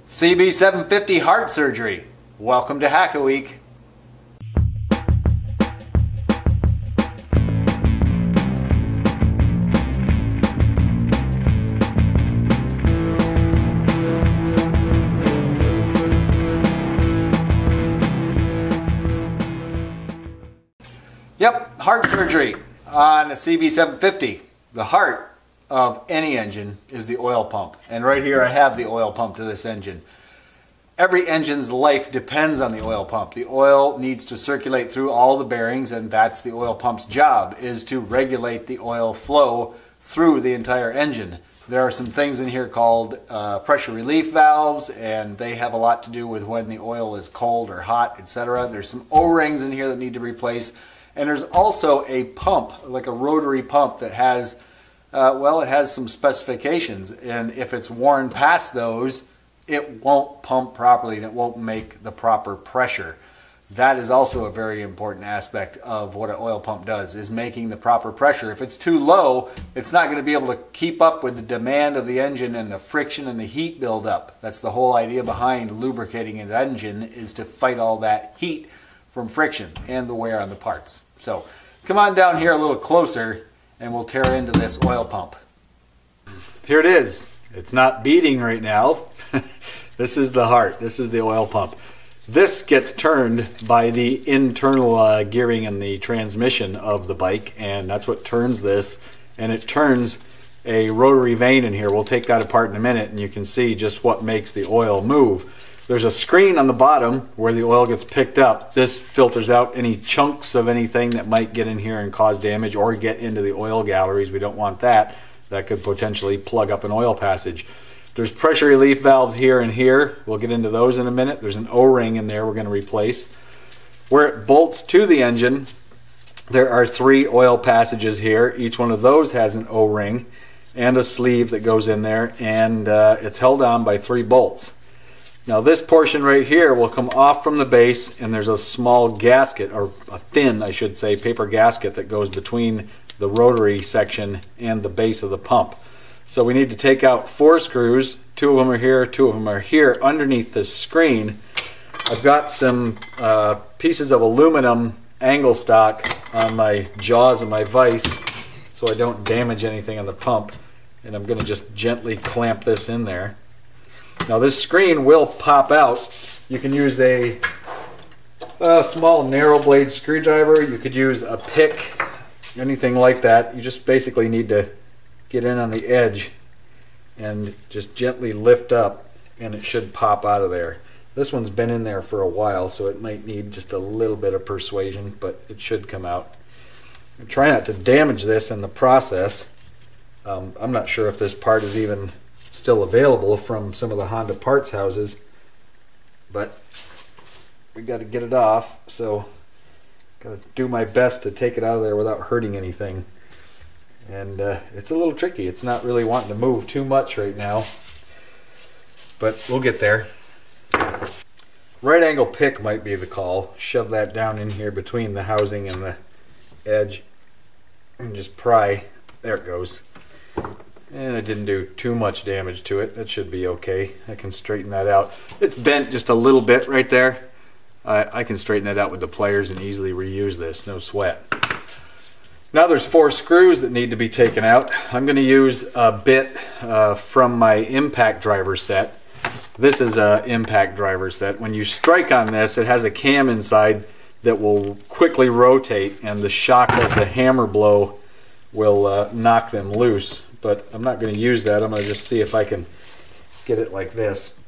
CB750 heart surgery. Welcome to Hack-A-Week. Yep, heart surgery on a CB750. The heart of any engine is the oil pump. And right here I have the oil pump to this engine. Every engine's life depends on the oil pump. The oil needs to circulate through all the bearings, and that's the oil pump's job, is to regulate the oil flow through the entire engine. There are some things in here called pressure relief valves, and they have a lot to do with when the oil is cold or hot, etc. There's some O-rings in here that need to replace. And there's also a pump, like a rotary pump that has, well, it has some specifications. And if it's worn past those, it won't pump properly and it won't make the proper pressure. That is also a very important aspect of what an oil pump does, is making the proper pressure. If it's too low, it's not going to be able to keep up with the demand of the engine and the friction and the heat buildup. That's the whole idea behind lubricating an engine, is to fight all that heat from friction and the wear on the parts. So come on down here a little closer and we'll tear into this oil pump. Here it is. It's not beating right now. This is the heart. This is the oil pump. This gets turned by the internal gearing in the transmission of the bike, and that's what turns this. And it turns a rotary vane in here. We'll take that apart in a minute and you can see just what makes the oil move. There's a screen on the bottom where the oil gets picked up. This filters out any chunks of anything that might get in here and cause damage or get into the oil galleries. We don't want that. That could potentially plug up an oil passage. There's pressure relief valves here and here. We'll get into those in a minute. There's an O-ring in there we're going to replace. Where it bolts to the engine, there are 3 oil passages here. Each one of those has an O-ring and a sleeve that goes in there, and it's held on by 3 bolts. Now this portion right here will come off from the base, and there's a small gasket, or a thin, I should say, paper gasket that goes between the rotary section and the base of the pump. So we need to take out 4 screws. 2 of them are here, 2 of them are here underneath the screen. I've got some pieces of aluminum angle stock on my jaws of my vise so I don't damage anything on the pump, and I'm going to just gently clamp this in there. Now this screen will pop out. You can use a small narrow blade screwdriver. You could use a pick, anything like that. You just basically need to get in on the edge and just gently lift up, and it should pop out of there. This one's been in there for a while, so it might need just a little bit of persuasion, but it should come out. Try not to damage this in the process. I'm not sure if this part is even still available from some of the Honda parts houses, but we got to get it off, so got to do my best to take it out of there without hurting anything. And it's a little tricky. It's not really wanting to move too much right now, but we'll get there. Right angle pick might be the call. Shove that down in here between the housing and the edge and just pry. There it goes. And it didn't do too much damage to it. That should be okay. I can straighten that out. It's bent just a little bit right there. I can straighten that out with the pliers and easily reuse this, no sweat. Now there's 4 screws that need to be taken out. I'm going to use a bit from my impact driver set. This is an impact driver set. When you strike on this, it has a cam inside that will quickly rotate, and the shock of the hammer blow will knock them loose. But I'm not going to use that. I'm going to just see if I can get it like this.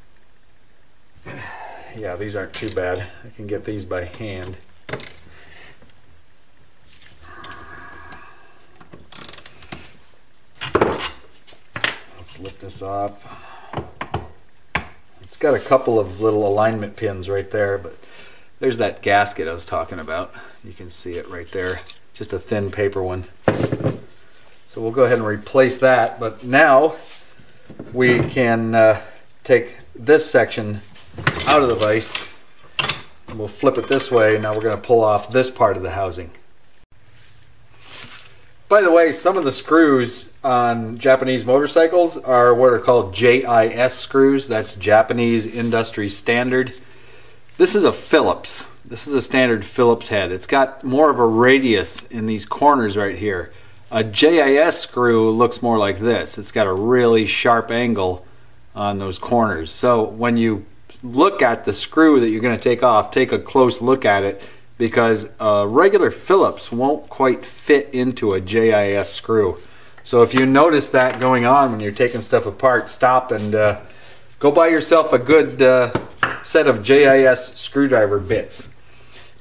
Yeah, these aren't too bad. I can get these by hand. Let's lift this off. It's got a couple of little alignment pins right there, but there's that gasket I was talking about. You can see it right there. Just a thin paper one. So we'll go ahead and replace that, but now we can take this section out of the vise, and we'll flip it this way. Now we're going to pull off this part of the housing. By the way, some of the screws on Japanese motorcycles are what are called JIS screws. That's Japanese Industry Standard. This is a Phillips. This is a standard Phillips head. It's got more of a radius in these corners right here. A JIS screw looks more like this. It's got a really sharp angle on those corners. So when you look at the screw that you're going to take off, take a close look at it, because a regular Phillips won't quite fit into a JIS screw. So if you notice that going on when you're taking stuff apart, stop and go buy yourself a good set of JIS screwdriver bits.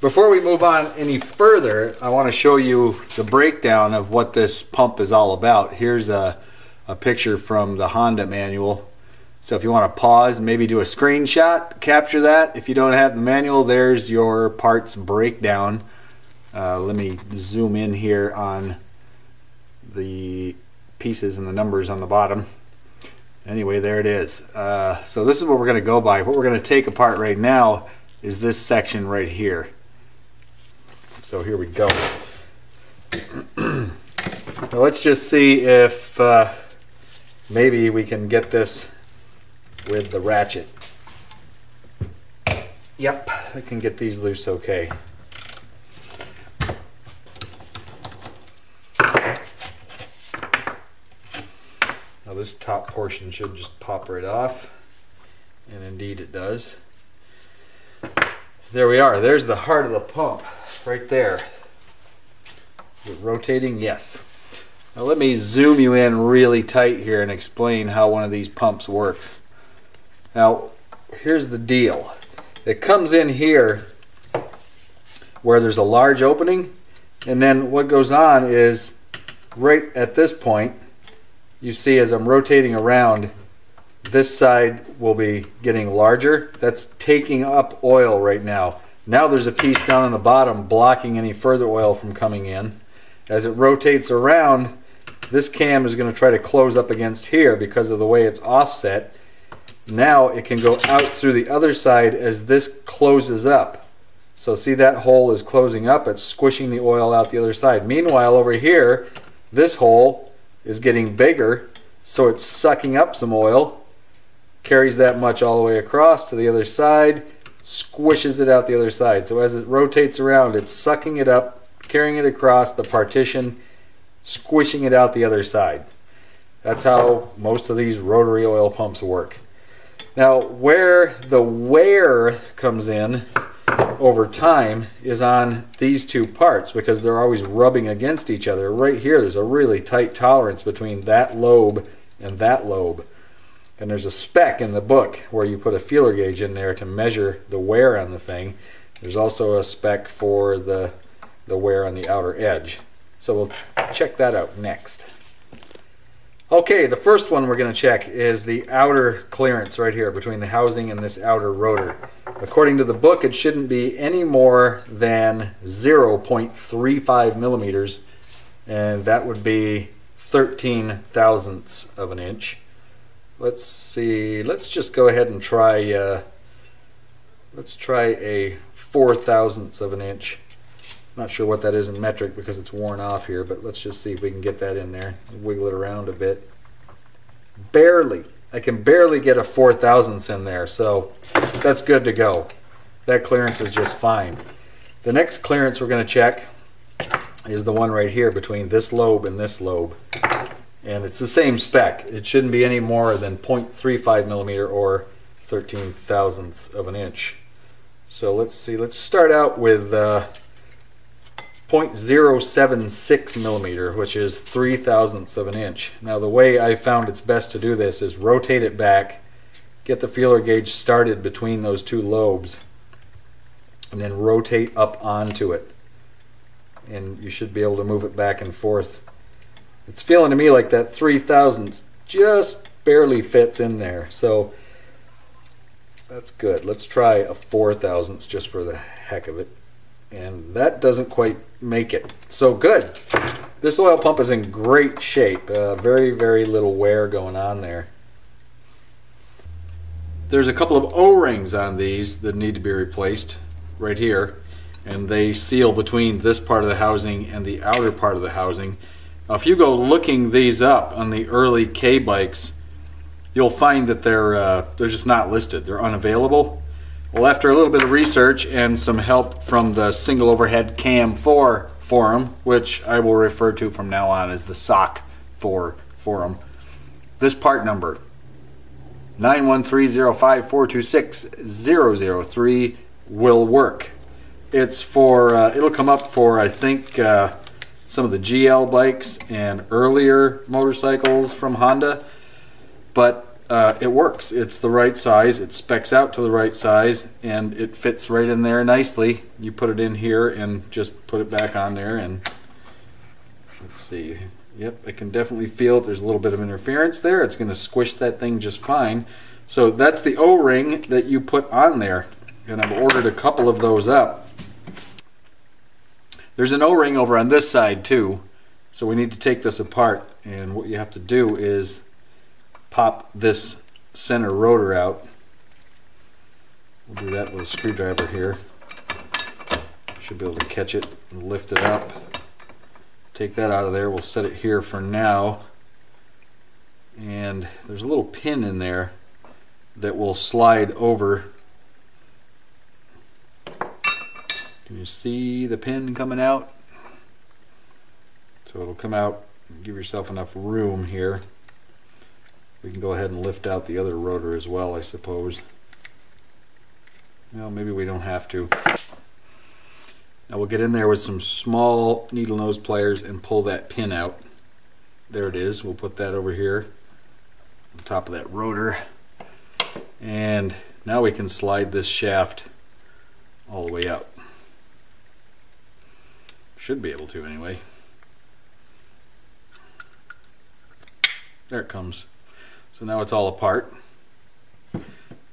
Before we move on any further, I want to show you the breakdown of what this pump is all about. Here's a picture from the Honda manual. So if you want to pause, maybe do a screenshot, capture that. If you don't have the manual, there's your parts breakdown. Let me zoom in here on the pieces and the numbers on the bottom. Anyway, there it is. So this is what we're going to go by. What we're going to take apart right now is this section right here. So here we go. Now let's just see if maybe we can get this with the ratchet. Yep, I can get these loose okay. Now this top portion should just pop right off, and indeed it does. There we are. There's the heart of the pump right there. Is it rotating? Yes. Now let me zoom you in really tight here and explain how one of these pumps works. Now here's the deal. It comes in here where there's a large opening, and then what goes on is right at this point, you see as I'm rotating around, this side will be getting larger. That's taking up oil right now. Now there's a piece down on the bottom blocking any further oil from coming in. As it rotates around, this cam is going to try to close up against here because of the way it's offset. Now it can go out through the other side as this closes up. So see, that hole is closing up. It's squishing the oil out the other side. Meanwhile, over here, this hole is getting bigger, so it's sucking up some oil, carries that much all the way across to the other side, squishes it out the other side. So as it rotates around, it's sucking it up, carrying it across the partition, squishing it out the other side. That's how most of these rotary oil pumps work. Now, where the wear comes in over time is on these two parts, because they're always rubbing against each other. Right here, there's a really tight tolerance between that lobe and that lobe. And there's a spec in the book where you put a feeler gauge in there to measure the wear on the thing. There's also a spec for the wear on the outer edge. So we'll check that out next. Okay, the first one we're going to check is the outer clearance right here between the housing and this outer rotor. According to the book, it shouldn't be any more than 0.35 millimeters, and that would be 13 thousandths of an inch. Let's see, let's just go ahead and try, let's try a 4 thousandths of an inch. Not sure what that is in metric because it's worn off here, but let's just see if we can get that in there. Wiggle it around a bit. Barely. I can barely get a 4 thousandths in there, so that's good to go. That clearance is just fine. The next clearance we're going to check is the one right here between this lobe and this lobe. And it's the same spec. It shouldn't be any more than 0.35 millimeter or 13 thousandths of an inch. So let's see, let's start out with 0.076 millimeter, which is 3 thousandths of an inch. Now the way I found it's best to do this is rotate it back, get the feeler gauge started between those two lobes, and then rotate up onto it. And you should be able to move it back and forth. It's feeling to me like that 3 thousandths just barely fits in there. So that's good. Let's try a 4 thousandths just for the heck of it. And that doesn't quite make it. So good. This oil pump is in great shape. Very, very little wear going on there. There's a couple of O-rings on these that need to be replaced right here. And they seal between this part of the housing and the outer part of the housing. If you go looking these up on the early K bikes, you'll find that they're just not listed. They're unavailable. Well, after a little bit of research and some help from the Single Overhead Cam 4 forum, which I will refer to from now on as the SOC 4 forum, this part number 91305426003 will work. It's for it'll come up for, I think, some of the GL bikes and earlier motorcycles from Honda, but it works. It's the right size. It specs out to the right size, and it fits right in there nicely. You put it in here and just put it back on there, and let's see. Yep, I can definitely feel it. There's a little bit of interference there. It's going to squish that thing just fine. So that's the O-ring that you put on there, and I've ordered a couple of those up. There's an O-ring over on this side too, so we need to take this apart, and what you have to do is pop this center rotor out. We'll do that with a screwdriver here. Should be able to catch it and lift it up. Take that out of there. We'll set it here for now. And there's a little pin in there that will slide over. Can you see the pin coming out? So it'll come out. Give yourself enough room here. We can go ahead and lift out the other rotor as well, I suppose. Well, maybe we don't have to. Now we'll get in there with some small needle nose pliers and pull that pin out. There it is. We'll put that over here on top of that rotor. And now we can slide this shaft all the way out. Should be able to anyway. There it comes. So now it's all apart.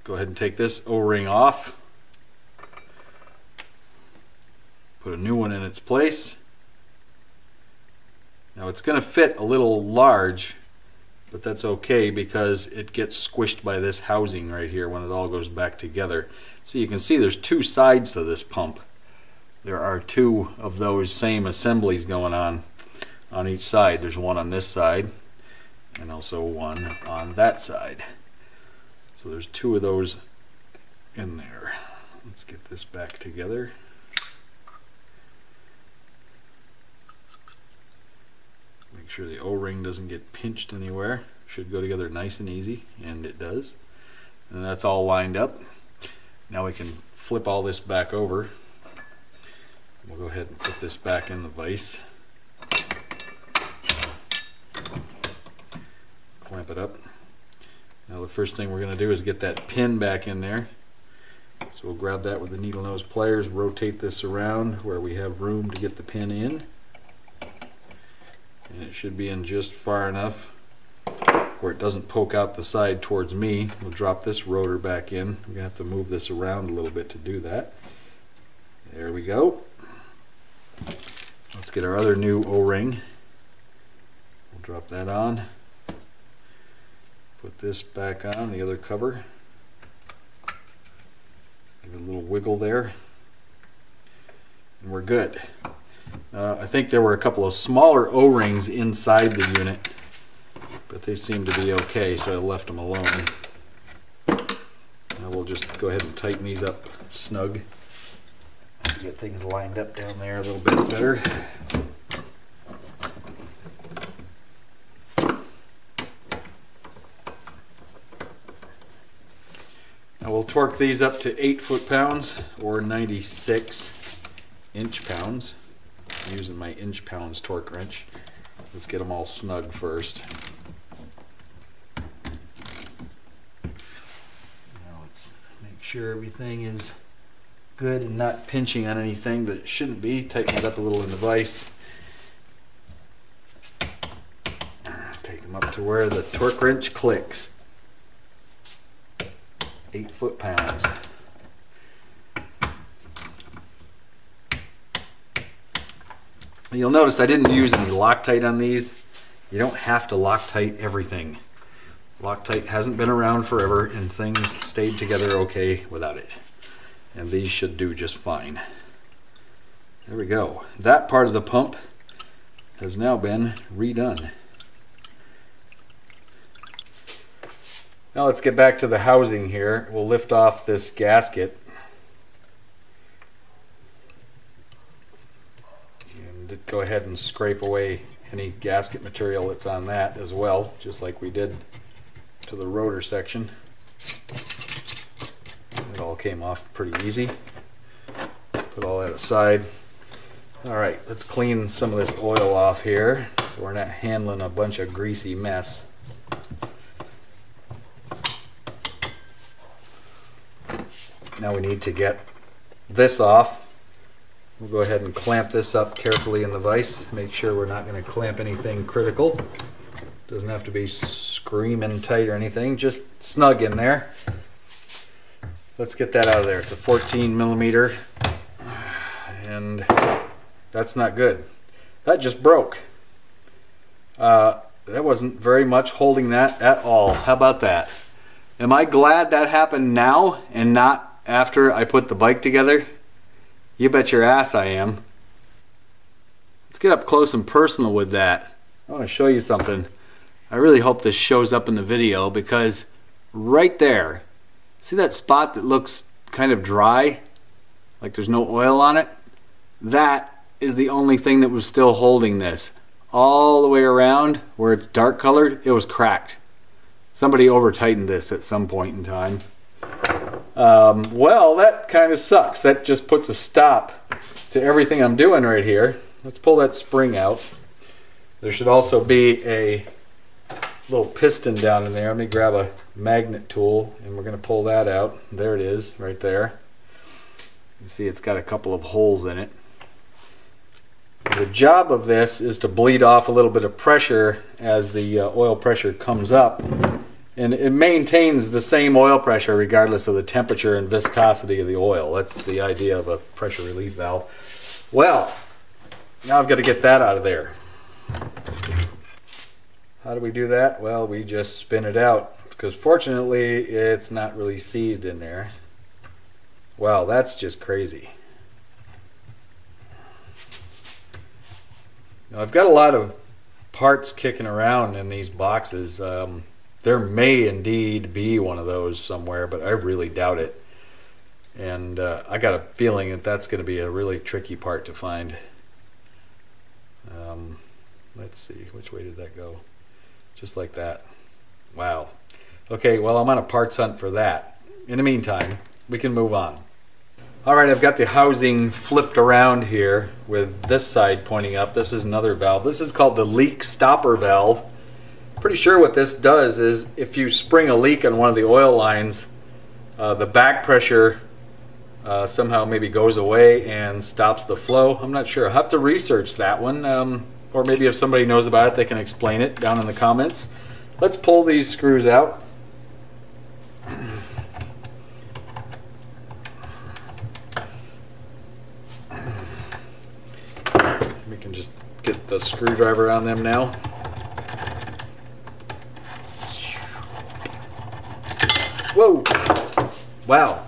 Go ahead and take this O-ring off. Put a new one in its place. Now it's going to fit a little large, but that's okay because it gets squished by this housing right here when it all goes back together. So you can see there's two sides to this pump. There are two of those same assemblies going on each side. There's one on this side and also one on that side. So there's two of those in there. Let's get this back together. Make sure the O-ring doesn't get pinched anywhere. Should go together nice and easy, and it does. And that's all lined up. Now we can flip all this back over. We'll go ahead and put this back in the vise. Clamp it up. Now the first thing we're going to do is get that pin back in there. So we'll grab that with the needle nose pliers, rotate this around where we have room to get the pin in. And it should be in just far enough where it doesn't poke out the side towards me. We'll drop this rotor back in. We're going to have to move this around a little bit to do that. There we go. Let's get our other new O-ring. We'll drop that on. Put this back on, the other cover. Give it a little wiggle there. And we're good. I think there were a couple of smaller O-rings inside the unit, but they seem to be okay, so I left them alone. Now we'll just go ahead and tighten these up snug. Get things lined up down there a little bit better. Now we'll torque these up to 8 foot-pounds or 96 inch-pounds. I'm using my inch-pounds torque wrench. Let's get them all snug first. Now let's make sure everything is good and not pinching on anything that it shouldn't be. Tighten it up a little in the vise. Take them up to where the torque wrench clicks. 8 foot-pounds. You'll notice I didn't use any Loctite on these. You don't have to Loctite everything. Loctite hasn't been around forever and things stayed together okay without it. And these should do just fine. There we go. That part of the pump has now been redone. Now let's get back to the housing here. We'll lift off this gasket and go ahead and scrape away any gasket material that's on that as well, just like we did to the rotor section. It all came off pretty easy. Put all that aside. Alright, let's clean some of this oil off here so we're not handling a bunch of greasy mess. Now we need to get this off. We'll go ahead and clamp this up carefully in the vise. Make sure we're not going to clamp anything critical. Doesn't have to be screaming tight or anything, just snug in there. Let's get that out of there. It's a 14 millimeter, and that's not good. That just broke. That wasn't very much holding that at all. How about that? Am I glad that happened now and not after I put the bike together? You bet your ass I am. Let's get up close and personal with that. I want to show you something. I really hope this shows up in the video, because right there, see that spot that looks kind of dry, like there's no oil on it? That is the only thing that was still holding this. All the way around where it's dark colored, it was cracked. Somebody over tightened this at some point in time. Well, that kind of sucks. That just puts a stop to everything I'm doing right here. Let's pull that spring out. There should also be a little piston down in there. Let me grab a magnet tool and we're going to pull that out. There it is, right there. You see it's got a couple of holes in it. The job of this is to bleed off a little bit of pressure as the oil pressure comes up. And it maintains the same oil pressure regardless of the temperature and viscosity of the oil. That's the idea of a pressure relief valve. Well, now I've got to get that out of there. How do we do that? Well, we just spin it out, because fortunately it's not really seized in there. Wow, that's just crazy. Now, I've got a lot of parts kicking around in these boxes. There may indeed be one of those somewhere, but I really doubt it. And I got a feeling that that's going to be a really tricky part to find. Let's see, which way did that go? Just like that. Wow. Okay, well, I'm on a parts hunt for that. In the meantime, we can move on. Alright, I've got the housing flipped around here with this side pointing up. This is another valve. This is called the leak stopper valve. Pretty sure what this does is if you spring a leak on one of the oil lines, the back pressure somehow maybe goes away and stops the flow. I'm not sure. I'll have to research that one. Or maybe if somebody knows about it, they can explain it down in the comments. Let's pull these screws out. We can just get the screwdriver on them now. Whoa! Wow,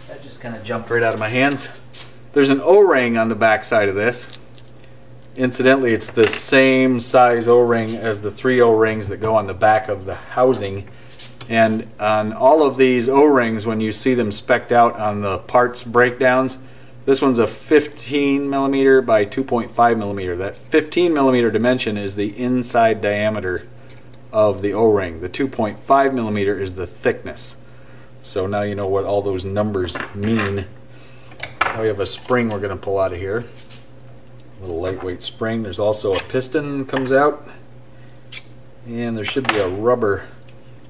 that just kind of jumped right out of my hands. There's an O-ring on the back side of this. Incidentally, it's the same size O-ring as the 3 O-rings that go on the back of the housing. And on all of these O-rings, when you see them spec'd out on the parts breakdowns, this one's a 15 millimeter by 2.5 millimeter. That 15 millimeter dimension is the inside diameter of the O-ring. The 2.5 millimeter is the thickness. So now you know what all those numbers mean. Now we have a spring we're going to pull out of here. A little lightweight spring. There's also a piston comes out. And there should be a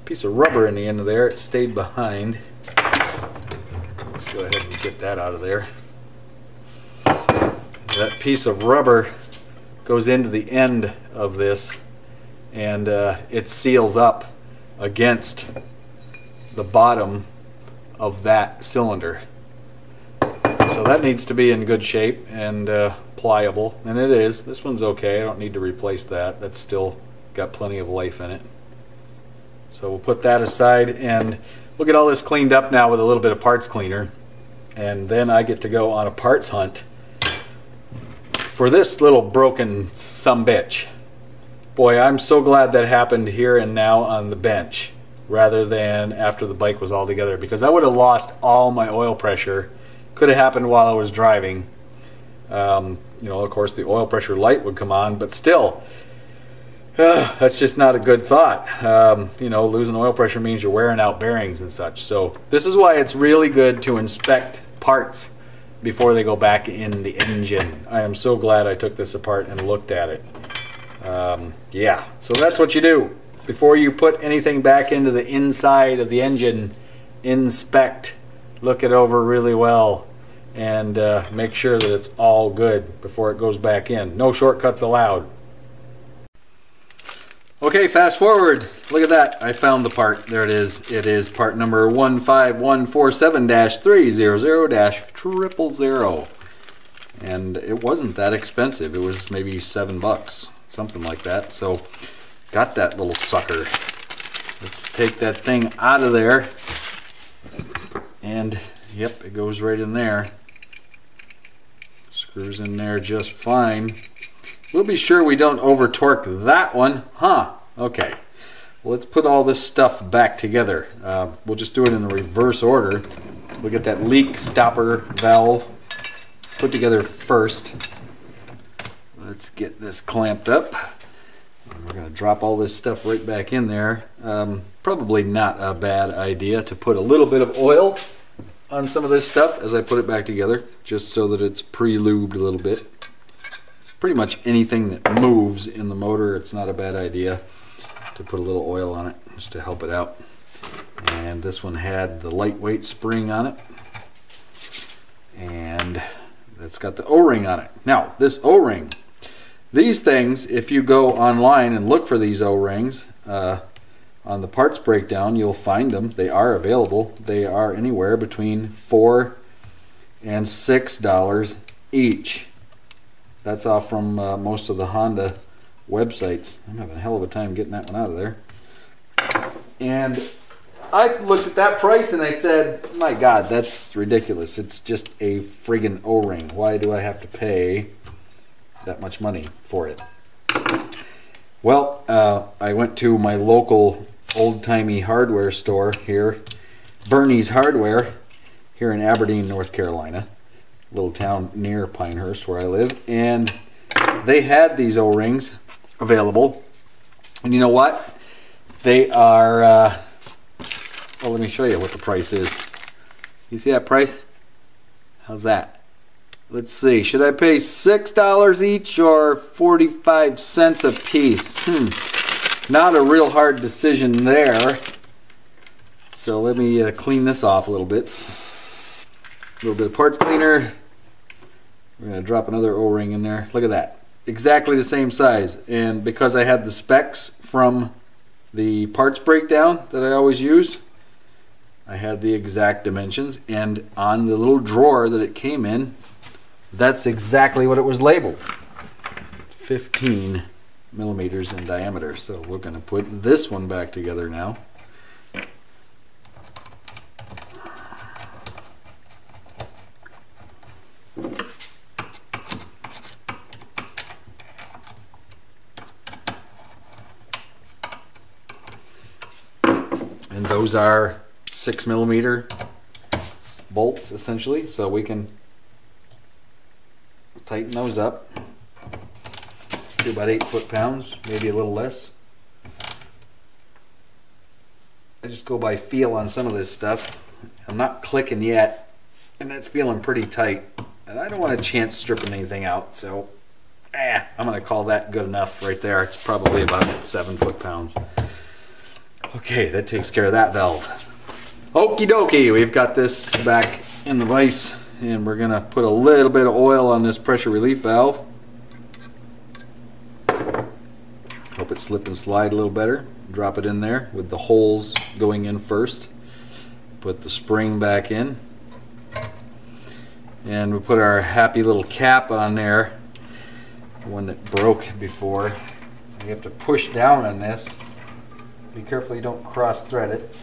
piece of rubber in the end of there. It stayed behind. Let's go ahead and get that out of there. That piece of rubber goes into the end of this, and it seals up against the bottom of that cylinder. So that needs to be in good shape and pliable, and it is. This one's okay. I don't need to replace that. That's still got plenty of life in it. So we'll put that aside, and we'll get all this cleaned up now with a little bit of parts cleaner, and then I get to go on a parts hunt for this little broken sumbitch. Boy, I'm so glad that happened here and now on the bench rather than after the bike was all together, because I would have lost all my oil pressure. Could have happened while I was driving. You know, of course the oil pressure light would come on, but still, that's just not a good thought. You know, losing oil pressure means you're wearing out bearings and such. So this is why it's really good to inspect parts before they go back in the engine. I am so glad I took this apart and looked at it. Yeah, so that's what you do. Before you put anything back into the inside of the engine, inspect, look it over really well, and make sure that it's all good before it goes back in. No shortcuts allowed. Okay, fast forward. Look at that. I found the part. There it is. It is part number 15147-300-000. And it wasn't that expensive. It was maybe $7, something like that. So got that little sucker. Let's take that thing out of there. And yep, it goes right in there. Screws in there just fine. We'll be sure we don't over torque that one. Huh, okay. Well, let's put all this stuff back together. We'll just do it in the reverse order. We'll get that leak stopper valve put together first. Let's get this clamped up. And we're going to drop all this stuff right back in there. Probably not a bad idea to put a little bit of oil on some of this stuff as I put it back together, just so that it's pre-lubed a little bit. Pretty much anything that moves in the motor, it's not a bad idea to put a little oil on it just to help it out. And this one had the lightweight spring on it, and it's got the O-ring on it. Now this O-ring, these things, if you go online and look for these O-rings on the parts breakdown, you'll find them. They are available. They are anywhere between $4 and $6 each. That's off from most of the Honda websites. I'm having a hell of a time getting that one out of there. And I looked at that price and I said, my God, that's ridiculous. It's just a friggin' O-ring. Why do I have to pay that much money for it? Well, I went to my local old-timey hardware store here, Bernie's Hardware, here in Aberdeen, North Carolina. Little town near Pinehurst where I live, and they had these O-rings available. And you know what? They are, well, let me show you what the price is. You see that price? How's that? Let's see, should I pay $6 each or 45 cents a piece? Not a real hard decision there. So let me clean this off a little bit. A little bit of parts cleaner. We're going to drop another O-ring in there. Look at that. Exactly the same size. And because I had the specs from the parts breakdown that I always use, I had the exact dimensions. And on the little drawer that it came in, that's exactly what it was labeled. 15 millimeters in diameter. So we're going to put this one back together now. And those are 6 millimeter bolts essentially, so we can tighten those up to about 8 foot-pounds, maybe a little less. I just go by feel on some of this stuff. I'm not clicking yet, and it's feeling pretty tight, and I don't want a chance stripping anything out, so I'm going to call that good enough right there. It's probably about 7 foot-pounds. Okay, that takes care of that valve. Okie dokie, we've got this back in the vise, and we're gonna put a little bit of oil on this pressure relief valve. Hope it slip and slide a little better. Drop it in there with the holes going in first. Put the spring back in. And we put our happy little cap on there, the one that broke before. You have to push down on this. Be careful you don't cross thread it.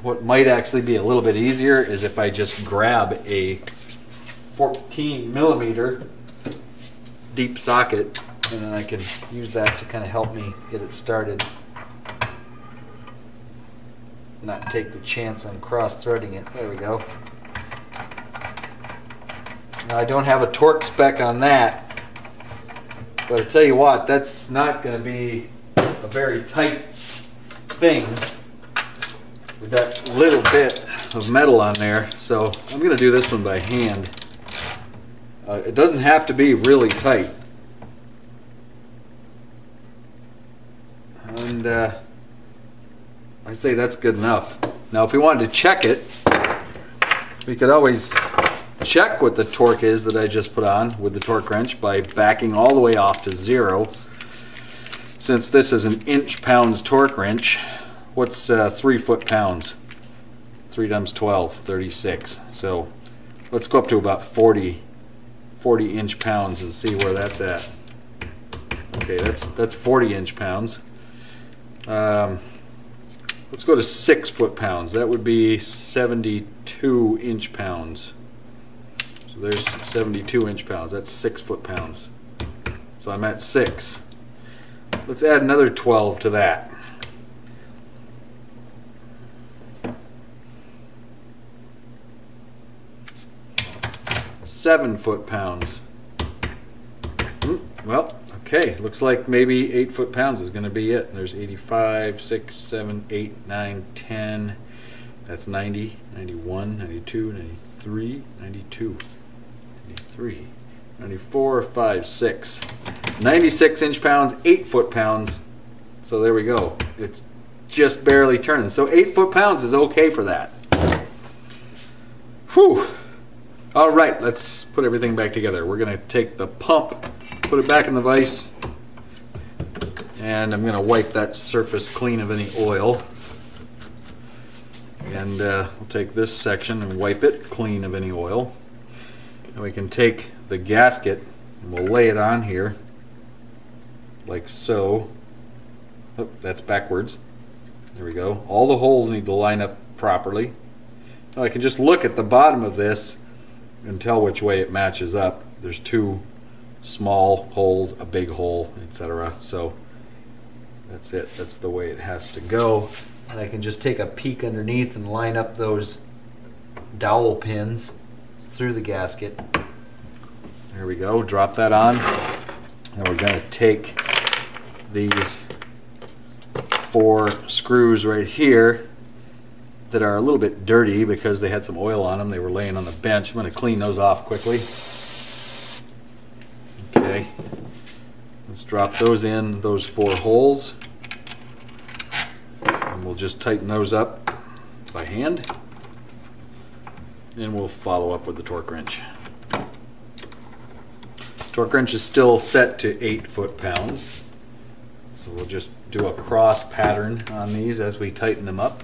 What might actually be a little bit easier is if I just grab a 14 millimeter deep socket, and then I can use that to kind of help me get it started. Not take the chance on cross-threading it. There we go. Now, I don't have a torque spec on that, but I tell you what, that's not going to be a very tight thing with that little bit of metal on there. So I'm going to do this one by hand. It doesn't have to be really tight. And I say that's good enough. Now if we wanted to check it, we could always check what the torque is that I just put on with the torque wrench by backing all the way off to 0. Since this is an inch-pounds torque wrench, what's 3 foot-pounds? 3 times 12, 36. So let's go up to about 40 inch-pounds and see where that's at. Okay, that's 40 inch-pounds. Let's go to 6 foot-pounds. That would be 72 inch-pounds. So there's 72 inch-pounds. That's 6 foot-pounds. So I'm at 6. Let's add another 12 to that. 7 foot-pounds. Well, okay, looks like maybe 8 foot-pounds is going to be it. There's 85, 6, 7, 8, 9, 10. That's 90, 91, 92, 93, 92, 93, 94, 5, 6. 96 inch-pounds, 8 foot-pounds. So there we go. It's just barely turning. So 8 foot-pounds is okay for that. Whew. All right, let's put everything back together. We're going to take the pump, put it back in the vise, and I'm going to wipe that surface clean of any oil. And we'll take this section and wipe it clean of any oil. And we can take the gasket and we'll lay it on here like so. Oh, that's backwards. There we go. All the holes need to line up properly. Now I can just look at the bottom of this and tell which way it matches up. There's 2 small holes, a big hole, etc. So that's it. That's the way it has to go. And I can just take a peek underneath and line up those dowel pins through the gasket. There we go. Drop that on. And we're going to take these 4 screws right here that are a little bit dirty because they had some oil on them. They were laying on the bench. I'm going to clean those off quickly. Okay. Let's drop those in those 4 holes. And we'll just tighten those up by hand. And we'll follow up with the torque wrench. Torque wrench is still set to 8 foot-pounds. So we'll just do a cross pattern on these as we tighten them up.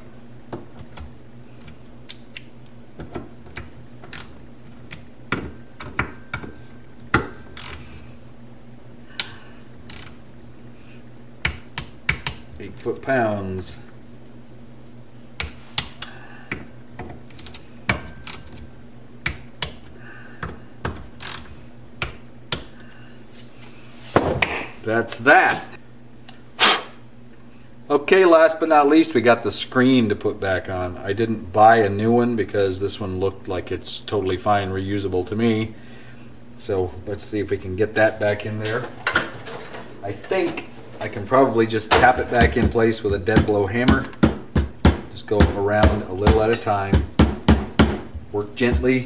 Foot-pounds. That's that. Okay, last but not least, we got the screen to put back on. I didn't buy a new one because this one looked like it's totally fine, reusable to me. So let's see if we can get that back in there. I think I can probably just tap it back in place with a dead blow hammer. Just go around a little at a time. Work gently.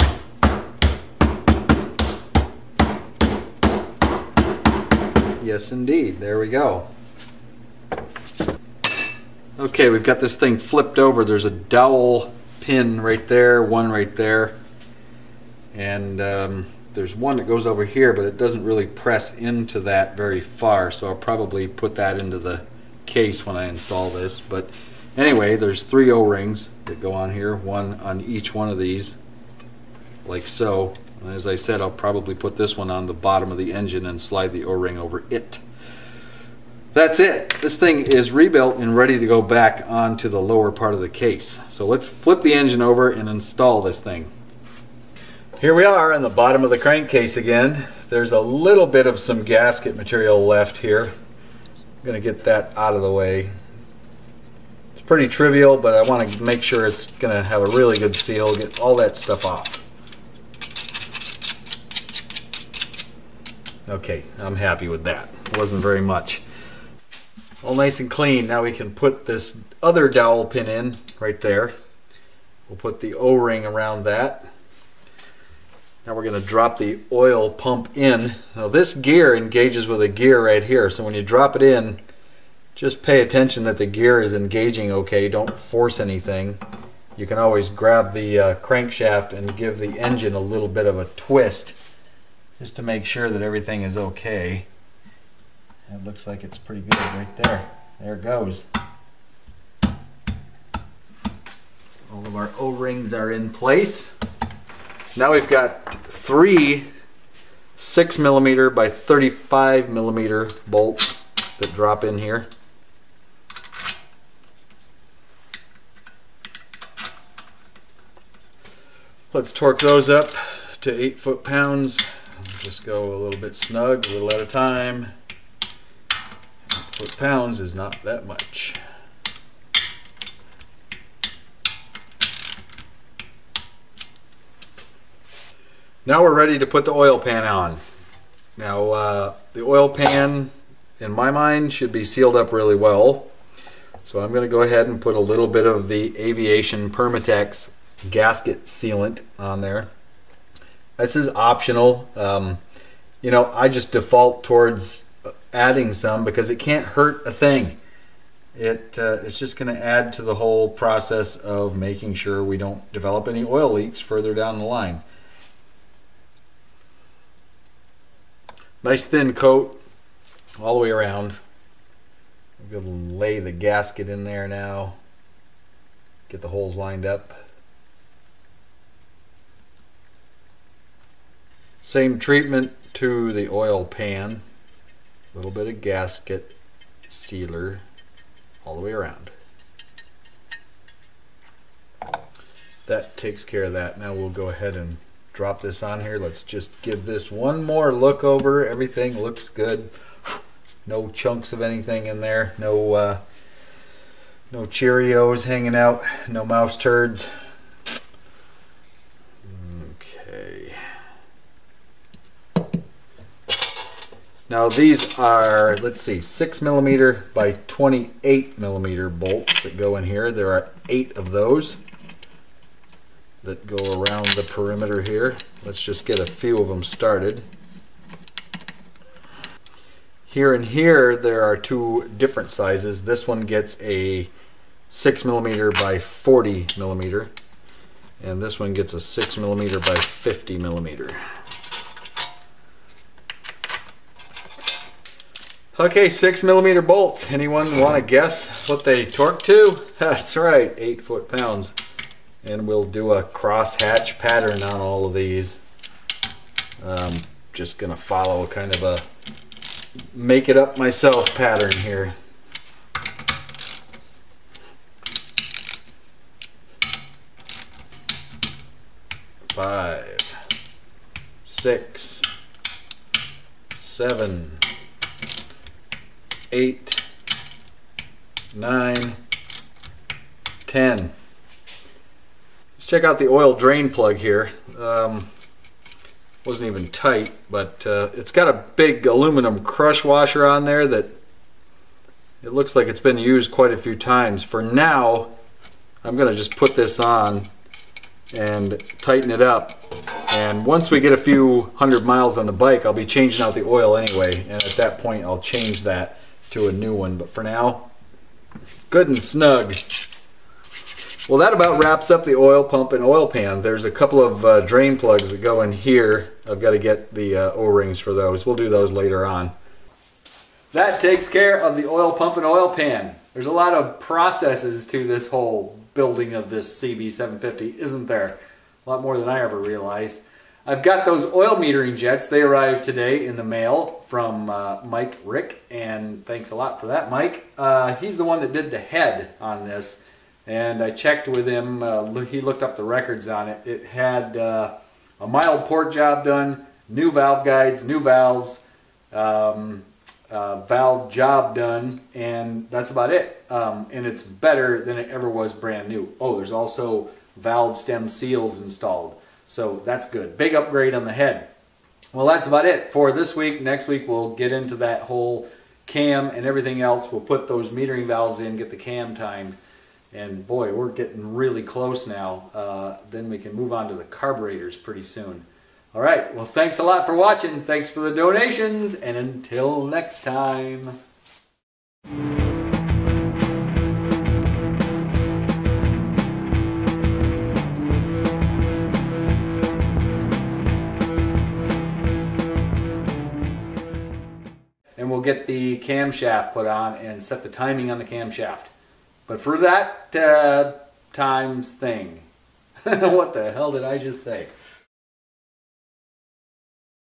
Yes, indeed. There we go. Okay, we've got this thing flipped over. There's a dowel pin right there, one right there. And there's one that goes over here, but it doesn't really press into that very far, so I'll probably put that into the case when I install this. But anyway, there's 3 O-rings that go on here, one on each one of these, like so. And as I said, I'll probably put this one on the bottom of the engine and slide the O-ring over it. That's it. This thing is rebuilt and ready to go back onto the lower part of the case. So let's flip the engine over and install this thing. Here we are on the bottom of the crankcase again, there's a little bit of some gasket material left here. I'm going to get that out of the way. It's pretty trivial, but I want to make sure it's going to have a really good seal, get all that stuff off. Okay, I'm happy with that. Wasn't very much. All nice and clean. Now we can put this other dowel pin in right there. We'll put the O-ring around that. Now we're going to drop the oil pump in. Now this gear engages with a gear right here, so when you drop it in, just pay attention that the gear is engaging okay. Don't force anything. You can always grab the crankshaft and give the engine a little bit of a twist just to make sure that everything is okay. It looks like it's pretty good right there. There it goes. All of our O-rings are in place. Now we've got 3 6mm by 35mm bolts that drop in here. Let's torque those up to 8 foot-pounds. Just go a little bit snug, a little at a time. 8 foot-pounds is not that much. Now we're ready to put the oil pan on. Now the oil pan, in my mind, should be sealed up really well. So I'm going to go ahead and put a little bit of the Aviation Permatex gasket sealant on there. This is optional. You know, I just default towards adding some because it can't hurt a thing. It's just going to add to the whole process of making sure we don't develop any oil leaks further down the line. Nice thin coat all the way around. I'm going to lay the gasket in there now. Get the holes lined up. Same treatment to the oil pan. A little bit of gasket sealer all the way around. That takes care of that. Now we'll go ahead and drop this on here. Let's just give this one more look over. Everything looks good. No chunks of anything in there. No Cheerios hanging out. No mouse turds. Okay. Now these are, let's see, 6mm by 28mm bolts that go in here. There are 8 of those that go around the perimeter here. Let's just get a few of them started. Here and here there are 2 different sizes. This one gets a 6mm by 40mm, and this one gets a 6mm by 50mm. Okay, 6mm bolts. Anyone want to guess what they torque to? That's right, 8 foot-pounds. And we'll do a cross-hatch pattern on all of these. Just gonna follow kind of a make it up myself pattern here. Five, 6, 7, 8, 9, 10. Check out the oil drain plug here. Wasn't even tight, but it's got a big aluminum crush washer on there that it looks like it's been used quite a few times. For now, I'm going to just put this on and tighten it up. And once we get a few 100 miles on the bike, I'll be changing out the oil anyway, and at that point I'll change that to a new one. But for now, good and snug. Well, that about wraps up the oil pump and oil pan. There's a couple of drain plugs that go in here. I've got to get the O-rings for those. We'll do those later on. That takes care of the oil pump and oil pan. There's a lot of processes to this whole building of this CB750, isn't there? A lot more than I ever realized. I've got those oil metering jets. They arrived today in the mail from Mike Rick, and thanks a lot for that, Mike. He's the one that did the head on this. And I checked with him, he looked up the records on it. It had a mild port job done, new valve guides, new valves, valve job done, and that's about it. And it's better than it ever was brand new. Oh, there's also valve stem seals installed, so that's good. Big upgrade on the head. Well, that's about it for this week. Next week we'll get into that whole cam and everything else. We'll put those metering valves in, get the cam timed, and boy, we're getting really close now. Then we can move on to the carburetors pretty soon. All right, well, thanks a lot for watching. Thanks for the donations, and until next time. And we'll get the camshaft put on and set the timing on the camshaft. But for that times thing, what the hell did I just say?